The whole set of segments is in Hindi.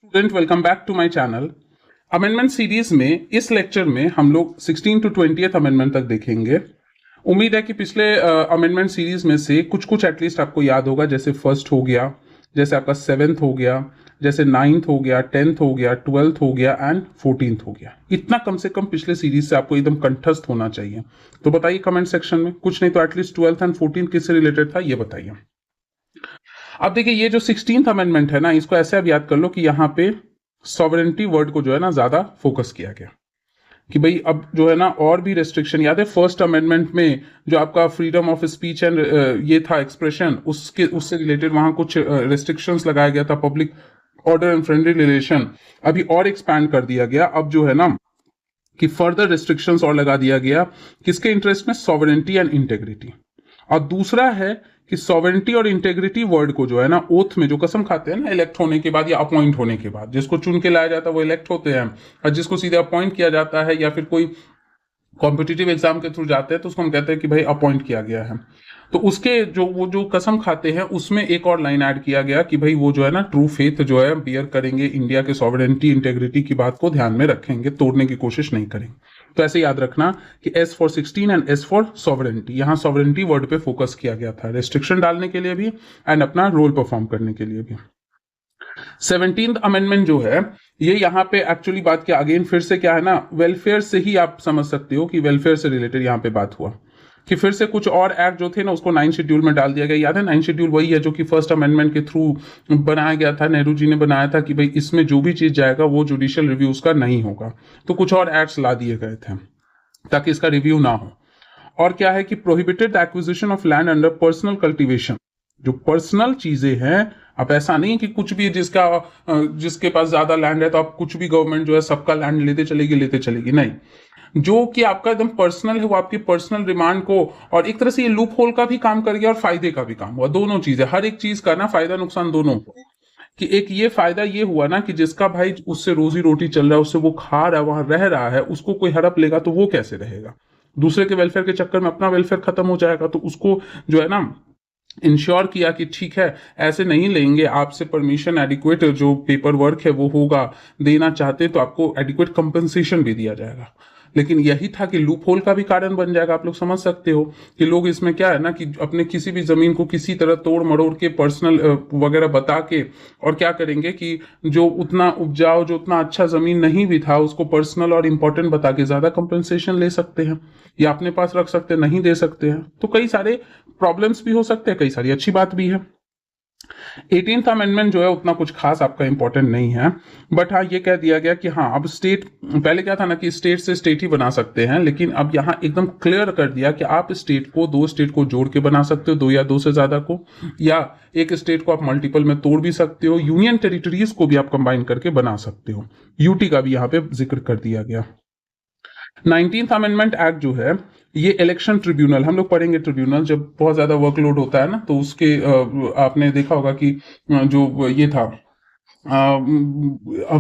Student, welcome back to my channel. Amendment series में इस लेक्चर में हम लोग 16 टू 20th अमेंडमेंट तक देखेंगे। उम्मीद है कि पिछले अमेंडमेंट सीरीज में से कुछ कुछ एटलीस्ट आपको याद होगा, जैसे फर्स्ट हो गया, जैसे आपका 7th हो गया, जैसे 9th हो गया, 10th हो गया, 12th हो गया एंड 14th हो गया। इतना कम से कम पिछले सीरीज से आपको एकदम कंठस्थ होना चाहिए। तो बताइए कमेंट सेक्शन में, कुछ नहीं तो एटलीस्ट 12th एंड 14th किससे रिलेटेड था ये बताइए। अब देखिए, ये जो 16th अमेंडमेंट है ना, इसको ऐसे आप याद कर लो कि यहाँ पे सॉवरेंटी वर्ड को जो है ना ज्यादा फोकस किया गया कि भाई अब जो है ना और भी रेस्ट्रिक्शन। याद है फर्स्ट अमेंडमेंट में जो आपका फ्रीडम ऑफ स्पीच एंड ये था एक्सप्रेशन, उससे रिलेटेड वहां कुछ रेस्ट्रिक्शंस लगाया गया था, public order and friendly relation. अभी और एक्सपैंड कर दिया गया, अब जो है ना कि फर्दर रेस्ट्रिक्शंस और लगा दिया गया किसके इंटरेस्ट में, सॉवरेंटी एंड इंटेग्रिटी। और दूसरा है कि सॉवरेंटी और इंटेग्रिटी वर्ड को जो है ना ओथ में जो कसम खाते हैं ना इलेक्ट होने के बाद या अपॉइंट होने के बाद, जिसको चुन के लाया जाता है वो इलेक्ट होते हैं, और जिसको सीधे अपॉइंट किया जाता है या फिर कोई कॉम्पिटिटिव एग्जाम के थ्रू जाते हैं तो उसको हम कहते हैं कि भाई अपॉइंट किया गया है। तो उसके वो जो कसम खाते हैं उसमें एक और लाइन ऐड किया गया कि भाई वो जो है ना ट्रू फेथ जो है बियर करेंगे, इंडिया के सॉवरेंटी इंटेग्रिटी की बात को ध्यान में रखेंगे, तोड़ने की कोशिश नहीं करेंगे। तो ऐसे याद रखना कि S for 16 and S for sovereignty, यहां सॉवरेंटी वर्ड पे फोकस किया गया था, रेस्ट्रिक्शन डालने के लिए भी एंड अपना रोल परफॉर्म करने के लिए भी। 17th अमेंडमेंट जो है ये यहाँ पे एक्चुअली बात क्या, अगेन फिर से क्या है ना, वेलफेयर से ही आप समझ सकते हो कि वेलफेयर से रिलेटेड यहाँ पे बात हुआ कि फिर से कुछ और एक्ट जो थे ना उसको 9 शेड्यूल में डाल दिया गया। याद है 9 शेड्यूल वही है जो कि फर्स्ट अमेंडमेंट के थ्रू बनाया गया था, नेहरू जी ने बनाया था कि भाई इसमें जो भी चीज जाएगा वो जुडिशियल रिव्यू उसका नहीं होगा। तो कुछ और एक्ट्स ला दिए गए थे ताकि इसका रिव्यू ना हो। और क्या है कि prohibited the acquisition of land under personal cultivation. जो पर्सनल चीजें हैं, अब ऐसा नहीं कि कुछ भी जिसके पास ज्यादा लैंड है तो आप कुछ भी गवर्नमेंट जो है सबका लैंड लेते चलेगी, नहीं। जो कि आपका एकदम पर्सनल है वो आपकी पर्सनल डिमांड को, और एक तरह से ये लूप होल का भी काम कर गया और फायदे का भी काम हुआ, दोनों चीजें, हर एक चीज का ना फायदा नुकसान दोनों कि एक ये फायदा ये हुआ ना कि जिसका भाई उससे रोजी रोटी चल रहा है, उससे वो खा रहा है, वहां रह रहा है, उसको कोई हड़प लेगा तो वो कैसे रहेगा, दूसरे के वेलफेयर के चक्कर में अपना वेलफेयर खत्म हो जाएगा। तो उसको जो है ना इंश्योर किया कि ठीक है ऐसे नहीं लेंगे, आपसे परमिशन एडिक्वेट जो पेपर वर्क है वो होगा, देना चाहते तो आपको एडिक्वेट कंपनसेशन भी दिया जाएगा। लेकिन यही था कि लूप होल का भी कारण बन जाएगा। आप लोग समझ सकते हो कि लोग इसमें क्या है ना कि अपने किसी भी जमीन को किसी तरह तोड़ मरोड़ के पर्सनल वगैरह बता के और क्या करेंगे कि जो उतना उपजाऊ, जो उतना अच्छा जमीन नहीं भी था उसको पर्सनल और इंपॉर्टेंट बता के ज्यादा कंपनसेशन ले सकते हैं या अपने पास रख सकते हैं, नहीं दे सकते हैं। तो कई सारे प्रॉब्लम्स भी हो सकते हैं, कई सारी अच्छी बात भी है। 18th अमेंडमेंट जो है उतना कुछ खास आपका इंपॉर्टेंट नहीं है, बट हाँ ये कह दिया गया कि हाँ अब स्टेट, पहले क्या था ना कि स्टेट से स्टेट ही बना सकते हैं, लेकिन अब यहाँ एकदम क्लियर कर दिया कि आप स्टेट को, दो स्टेट को जोड़ के बना सकते हो, दो या दो से ज्यादा को, या एक स्टेट को आप मल्टीपल में तोड़ भी सकते हो, यूनियन टेरिटरीज को भी आप कंबाइन करके बना सकते हो। यूटी का भी यहाँ पे जिक्र कर दिया गया। 19th अमेंडमेंट एक्ट जो है ये इलेक्शन ट्रिब्यूनल, हम लोग पढ़ेंगे ट्रिब्यूनल जब बहुत ज्यादा वर्कलोड होता है ना, तो उसके आपने देखा होगा कि जो ये था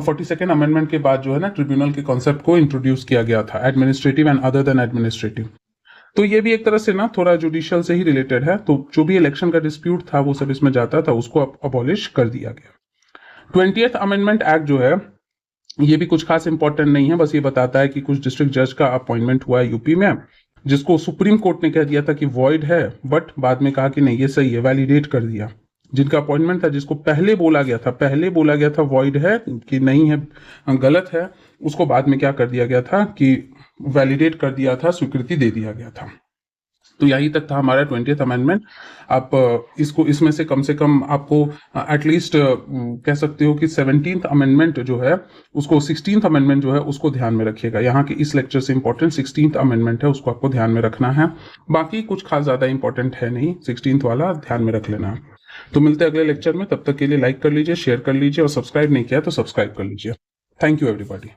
42nd अमेंडमेंट के बाद जो है ना ट्रिब्यूनल के कॉन्सेप्ट को इंट्रोड्यूस किया गया था, administrative and other than administrative. तो ये भी एक तरह से ना थोड़ा जुडिशियल से ही रिलेटेड है, तो जो भी इलेक्शन का डिस्प्यूट था वो सब इसमें जाता था, उसको अबॉलिश कर दिया गया। 20th अमेंडमेंट एक्ट जो है ये भी कुछ खास इंपॉर्टेंट नहीं है, बस ये बताता है कि कुछ डिस्ट्रिक्ट जज का अपॉइंटमेंट हुआ है यूपी में, जिसको सुप्रीम कोर्ट ने कह दिया था कि वॉइड है, बट बाद में कहा कि नहीं ये सही है, वैलिडेट कर दिया। जिनका अपॉइंटमेंट था, जिसको पहले बोला गया था वॉइड है कि नहीं है, गलत है, उसको बाद में क्या कर दिया गया था कि वैलिडेट कर दिया था, स्वीकृति दे दिया गया था। तो यही तक था हमारा 20th अमेंडमेंट। आप इसको इसमें से कम आपको एटलीस्ट कह सकते हो कि 17th अमेंडमेंट जो है उसको, 16th अमेंडमेंट जो है उसको ध्यान में रखिएगा। यहाँ के इस लेक्चर से इंपॉर्टेंट 16th अमेंडमेंट है, उसको आपको ध्यान में रखना है। बाकी कुछ खास ज्यादा इंपॉर्टेंट है नहीं, 16th वाला ध्यान में रख लेना। तो मिलते हैं अगले लेक्चर में, तब तक के लिए लाइक कर लीजिए, शेयर कर लीजिए, और सब्सक्राइब नहीं किया तो सब्सक्राइब कर लीजिए। Thank you everybody.